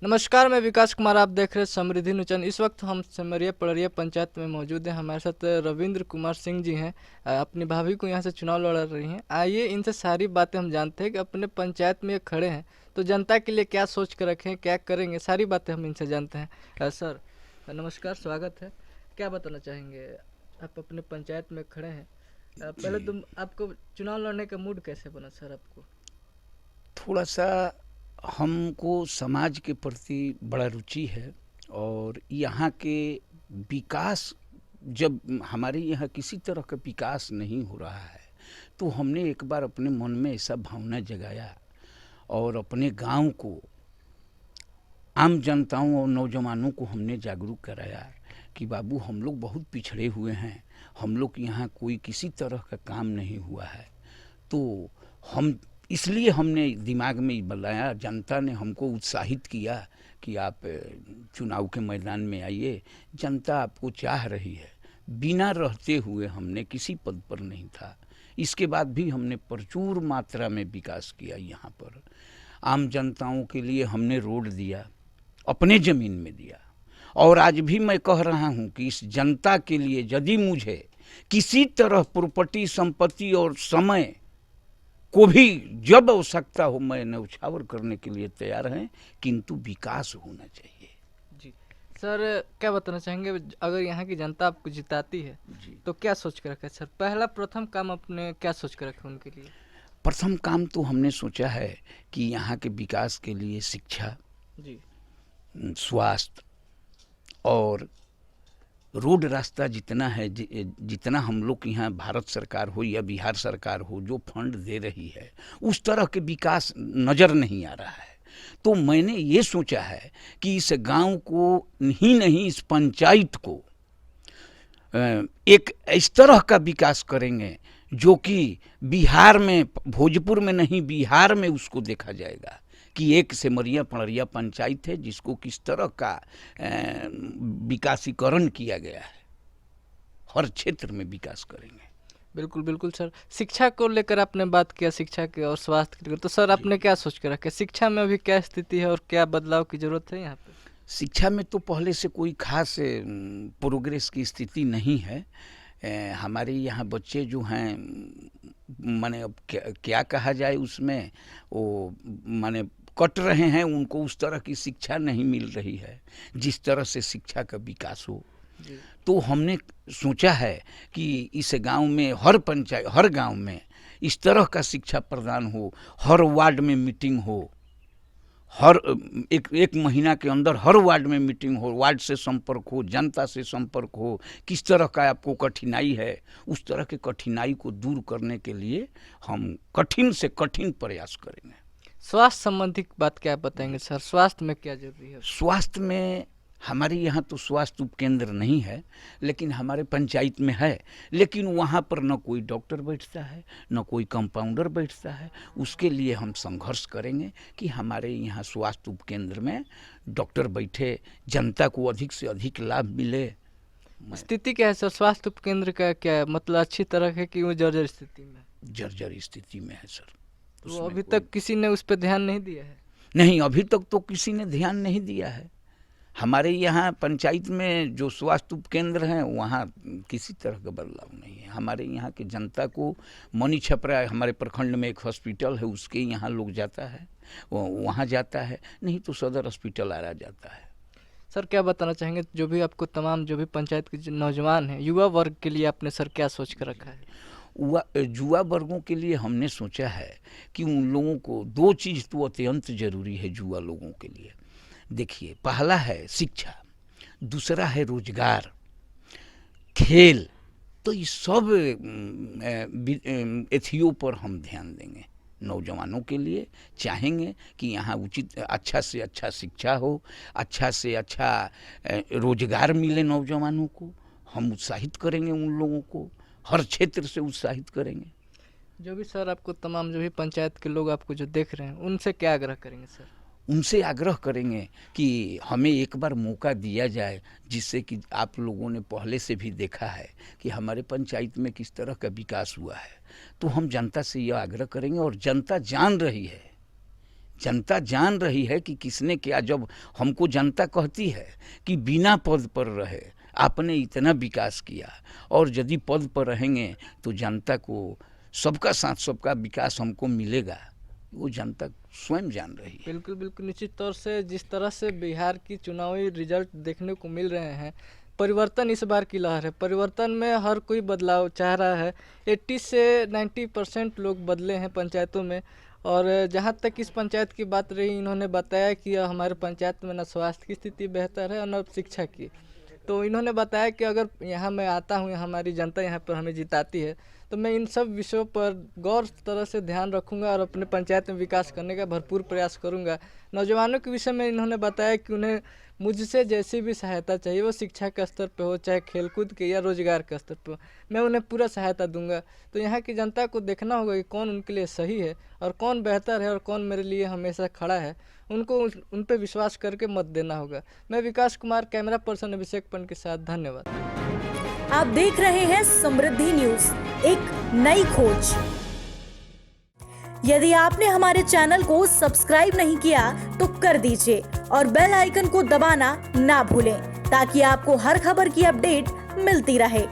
नमस्कार, मैं विकास कुमार। आप देख रहे हैं समृद्धि न्यूज़। इस वक्त हम सिमरिया पड़रिया पंचायत में मौजूद हैं। हमारे साथ रविंद्र कुमार सिंह जी हैं। अपनी भाभी को यहाँ से चुनाव लड़ रही हैं। आइए इनसे सारी बातें हम जानते हैं कि अपने पंचायत में ये खड़े हैं तो जनता के लिए क्या सोच कर रखे हैं, क्या करेंगे, सारी बातें हम इनसे जानते हैं। सर नमस्कार, स्वागत है। क्या बताना चाहेंगे? आप अपने पंचायत में खड़े हैं। पहले जी, तुम आपको चुनाव लड़ने का मूड कैसे बना सर आपको? थोड़ा सा हमको समाज के प्रति बड़ा रुचि है। और यहाँ के विकास, जब हमारे यहाँ किसी तरह का विकास नहीं हो रहा है तो हमने एक बार अपने मन में ऐसा भावना जगाया और अपने गांव को, आम जनताओं और नौजवानों को हमने जागरूक कराया कि बाबू हम लोग बहुत पिछड़े हुए हैं, हम लोग के यहाँ कोई किसी तरह का काम नहीं हुआ है। तो हम इसलिए हमने दिमाग में बनाया, जनता ने हमको उत्साहित किया कि आप चुनाव के मैदान में आइए, जनता आपको चाह रही है। बिना रहते हुए हमने किसी पद पर नहीं था। इसके बाद भी हमने प्रचुर मात्रा में विकास किया। यहाँ पर आम जनताओं के लिए हमने रोड दिया, अपने ज़मीन में दिया। और आज भी मैं कह रहा हूँ कि इस जनता के लिए यदि मुझे किसी तरह प्रॉपर्टी, संपत्ति और समय को भी जब आवश्यकता हो, मैं न्यौछावर करने के लिए तैयार हैं, किंतु विकास होना चाहिए। जी सर, क्या बताना चाहेंगे? अगर यहाँ की जनता आपको जिताती है जी, तो क्या सोच कर रखा है सर? पहला प्रथम काम आपने क्या सोच कर रखा है उनके लिए? प्रथम काम तो हमने सोचा है कि यहाँ के विकास के लिए शिक्षा, जी। स्वास्थ्य और रोड रास्ता जितना है, जितना हम लोग यहाँ भारत सरकार हो या बिहार सरकार हो जो फंड दे रही है, उस तरह के विकास नज़र नहीं आ रहा है। तो मैंने ये सोचा है कि इस गांव को ही नहीं, इस पंचायत को एक इस तरह का विकास करेंगे जो कि बिहार में, भोजपुर में नहीं, बिहार में उसको देखा जाएगा कि एक सिमरिया पड़रिया पंचायत है जिसको किस तरह का विकासीकरण किया गया है। हर क्षेत्र में विकास करेंगे। बिल्कुल बिल्कुल सर। शिक्षा को लेकर आपने बात किया, शिक्षा के और स्वास्थ्य के लेकर, तो सर जी, आपने क्या सोच कर रखा है? शिक्षा में अभी क्या स्थिति है और क्या बदलाव की जरूरत है यहाँ पे? शिक्षा में तो पहले से कोई खास प्रोग्रेस की स्थिति नहीं है। हमारे यहाँ बच्चे जो हैं, माने अब क्या क्या कहा जाए उसमें, वो माने कट रहे हैं, उनको उस तरह की शिक्षा नहीं मिल रही है जिस तरह से शिक्षा का विकास हो। जी। तो हमने सोचा है कि इस गांव में, हर पंचायत, हर गांव में इस तरह का शिक्षा प्रदान हो, हर वार्ड में मीटिंग हो, हर एक एक महीना के अंदर हर वार्ड में मीटिंग हो, वार्ड से संपर्क हो, जनता से संपर्क हो। किस तरह का आपको कठिनाई है, उस तरह के कठिनाई को दूर करने के लिए हम कठिन से कठिन प्रयास करेंगे। स्वास्थ्य संबंधी बात क्या बताएंगे सर? स्वास्थ्य में क्या जरूरी है? स्वास्थ्य में हमारे यहाँ तो स्वास्थ्य उपकेंद्र नहीं है, लेकिन हमारे पंचायत में है। लेकिन वहाँ पर न कोई डॉक्टर बैठता है, न कोई कंपाउंडर बैठता है। उसके लिए हम संघर्ष करेंगे कि हमारे यहाँ स्वास्थ्य उपकेंद्र में डॉक्टर बैठे, जनता को अधिक से अधिक लाभ मिले। स्थिति क्या है सर? स्वास्थ्य उपकेंद्र का क्या है? मतलब अच्छी तरह है कि वो जर्जर स्थिति में है? जर्जर स्थिति में है सर। तो उसमें अभी कोई तक किसी ने उस पर ध्यान नहीं दिया है? नहीं, अभी तक तो किसी ने ध्यान नहीं दिया है। हमारे यहाँ पंचायत में जो स्वास्थ्य उपकेंद्र हैं वहाँ किसी तरह का बदलाव नहीं है। हमारे यहाँ की जनता को, मनी छपरा हमारे प्रखंड में एक हॉस्पिटल है, उसके यहाँ लोग जाता है, वहाँ जाता है, नहीं तो सदर हॉस्पिटल आ रहा जाता है। सर क्या बताना चाहेंगे, जो भी आपको तमाम जो भी पंचायत के जो नौजवान हैं, युवा वर्ग के लिए आपने सर क्या सोच कर रखा है? युवा वर्गों के लिए हमने सोचा है कि उन लोगों को दो चीज़ तो अत्यंत जरूरी है युवा लोगों के लिए। देखिए, पहला है शिक्षा, दूसरा है रोजगार, खेल। तो ये सब एथियों पर हम ध्यान देंगे। नौजवानों के लिए चाहेंगे कि यहाँ उचित, अच्छा से अच्छा शिक्षा हो, अच्छा से अच्छा रोजगार मिले नौजवानों को। हम उत्साहित करेंगे उन लोगों को, हर क्षेत्र से उत्साहित करेंगे। जो भी सर आपको तमाम जो भी पंचायत के लोग आपको जो देख रहे हैं उनसे क्या आग्रह करेंगे सर? उनसे आग्रह करेंगे कि हमें एक बार मौका दिया जाए, जिससे कि आप लोगों ने पहले से भी देखा है कि हमारे पंचायत में किस तरह का विकास हुआ है। तो हम जनता से यह आग्रह करेंगे, और जनता जान रही है, जनता जान रही है कि किसने क्या। जब हमको जनता कहती है कि बिना पद पर रहे आपने इतना विकास किया, और यदि पद पर रहेंगे तो जनता को सबका साथ सबका विकास हमको मिलेगा, वो जनता स्वयं जान रही है। बिल्कुल बिल्कुल, निश्चित तौर से जिस तरह से बिहार की चुनावी रिजल्ट देखने को मिल रहे हैं, परिवर्तन इस बार की लहर है। परिवर्तन में हर कोई बदलाव चाह रहा है। 80 से 90% लोग बदले हैं पंचायतों में। और जहां तक इस पंचायत की बात रही, इन्होंने बताया कि हमारे पंचायत में न स्वास्थ्य की स्थिति बेहतर है और न शिक्षा की। तो इन्होंने बताया कि अगर यहाँ मैं आता हूँ, हमारी जनता यहाँ पर हमें जिताती है, तो मैं इन सब विषयों पर गौर तरह से ध्यान रखूंगा और अपने पंचायत में विकास करने का भरपूर प्रयास करूंगा। नौजवानों के विषय में इन्होंने बताया कि उन्हें मुझसे जैसी भी सहायता चाहिए, वो शिक्षा के स्तर पे हो, चाहे खेलकूद के या रोजगार के स्तर पे हो, मैं उन्हें पूरा सहायता दूंगा। तो यहाँ की जनता को देखना होगा कि कौन उनके लिए सही है और कौन बेहतर है और कौन मेरे लिए हमेशा खड़ा है। उनको उन पे विश्वास करके मत देना होगा। मैं विकास कुमार, कैमरा पर्सन अभिषेक पंत के साथ, धन्यवाद। आप देख रहे हैं समृद्धि न्यूज, एक नई खोज। यदि आपने हमारे चैनल को सब्सक्राइब नहीं किया तो कर दीजिए और बेल आइकन को दबाना ना भूलें, ताकि आपको हर खबर की अपडेट मिलती रहे।